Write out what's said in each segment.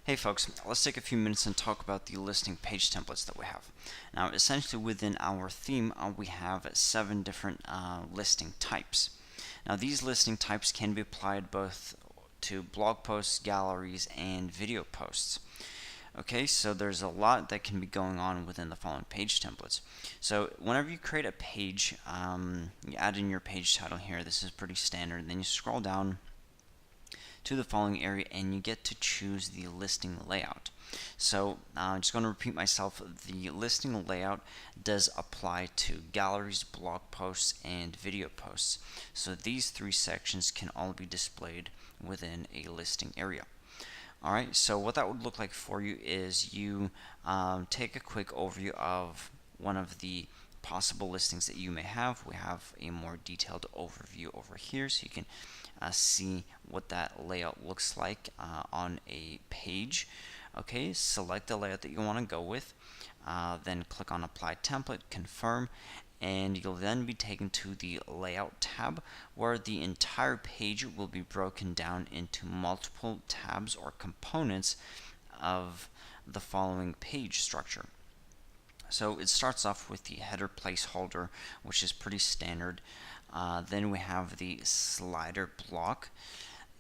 Hey folks, let's take a few minutes and talk about the listing page templates that we have. Now, essentially within our theme, we have 7 different listing types. Now, these listing types can be applied both to blog posts, galleries, and video posts. Okay, so there's a lot that can be going on within the following page templates. So whenever you create a page, you add in your page title here. This is pretty standard. Then you scroll down to the following area and you get to choose the listing layout. So I'm just going to repeat myself. The listing layout does apply to galleries, blog posts, and video posts. So these 3 sections can all be displayed within a listing area. Alright, so what that would look like for you is you take a quick overview of one of the possible listings that you may have. We have a more detailed overview over here, so you can see what that layout looks like on a page. Okay, select the layout that you want to go with, then click on Apply Template, confirm, and you'll then be taken to the Layout tab, where the entire page will be broken down into multiple tabs or components of the following page structure. So it starts off with the header placeholder, which is pretty standard. Then we have the slider block,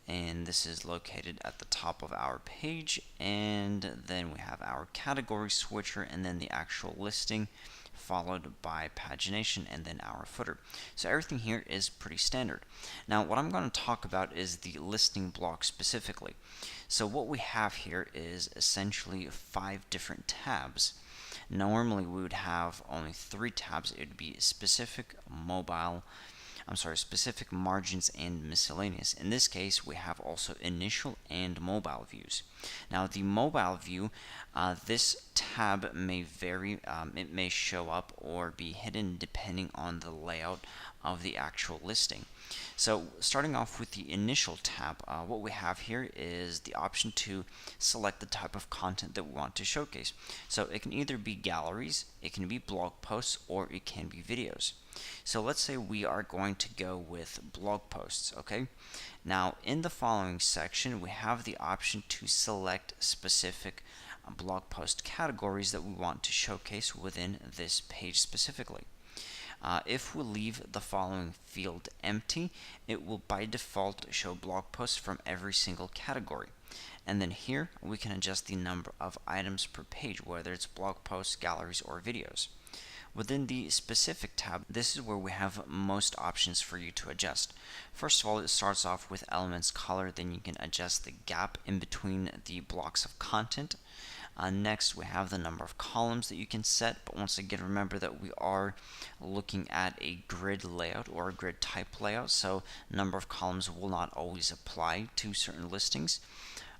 and this is located at the top of our page. And then we have our category switcher, and then the actual listing, followed by pagination, and then our footer. So everything here is pretty standard. Now what I'm going to talk about is the listing block specifically. So what we have here is essentially 5 different tabs. Normally we would have only 3 tabs. It would be specific, specific, margins, and miscellaneous. In this case, we have also initial and mobile views. Now, the mobile view, this tab may vary. It may show up or be hidden depending on the layout of the actual listing. So starting off with the initial tab, what we have here is the option to select the type of content that we want to showcase. So it can either be galleries, it can be blog posts, or it can be videos. So let's say we are going to go with blog posts. Okay, now in the following section we have the option to select specific blog post categories that we want to showcase within this page specifically. If we leave the following field empty, it will by default show blog posts from every single category. And then here we can adjust the number of items per page, whether it's blog posts, galleries, or videos. Within the specific tab, this is where we have most options for you to adjust. First of all, it starts off with elements color, then you can adjust the gap in between the blocks of content. Next, we have the number of columns that you can set, but once again, remember that we are looking at a grid layout or a grid type layout, so number of columns will not always apply to certain listings.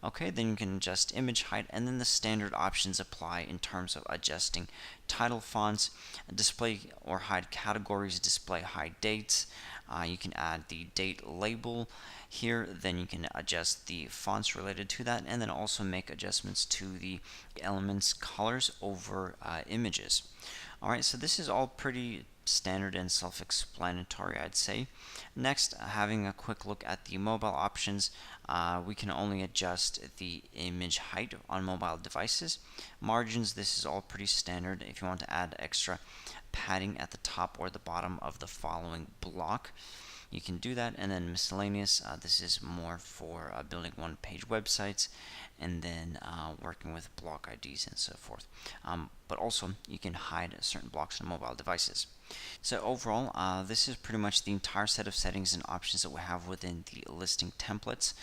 Okay, then you can adjust image height, and then the standard options apply in terms of adjusting title fonts, display or hide categories, display hide dates. You can add the date label here, then you can adjust the fonts related to that, and then also make adjustments to the elements colors over images. Alright, so this is all pretty standard and self-explanatory, I'd say. Next, having a quick look at the mobile options, we can only adjust the image height on mobile devices. Margins, this is all pretty standard. If you want to add extra padding at the top or the bottom of the following block, you can do that. And then miscellaneous, this is more for building one-page websites and then working with block IDs and so forth. But also you can hide certain blocks on mobile devices. So overall, this is pretty much the entire set of settings and options that we have within the listing templates.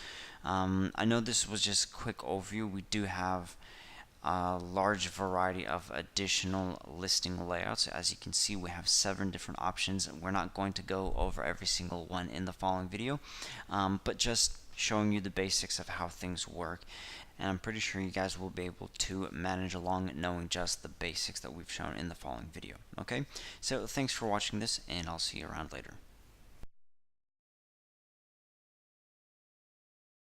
I know this was just a quick overview. We do have a large variety of additional listing layouts. As you can see, we have 7 different options. We're not going to go over every single one in the following video, but just showing you the basics of how things work, and I'm pretty sure you guys will be able to manage along knowing just the basics that we've shown in the following video. Okay, so thanks for watching this, and I'll see you around later.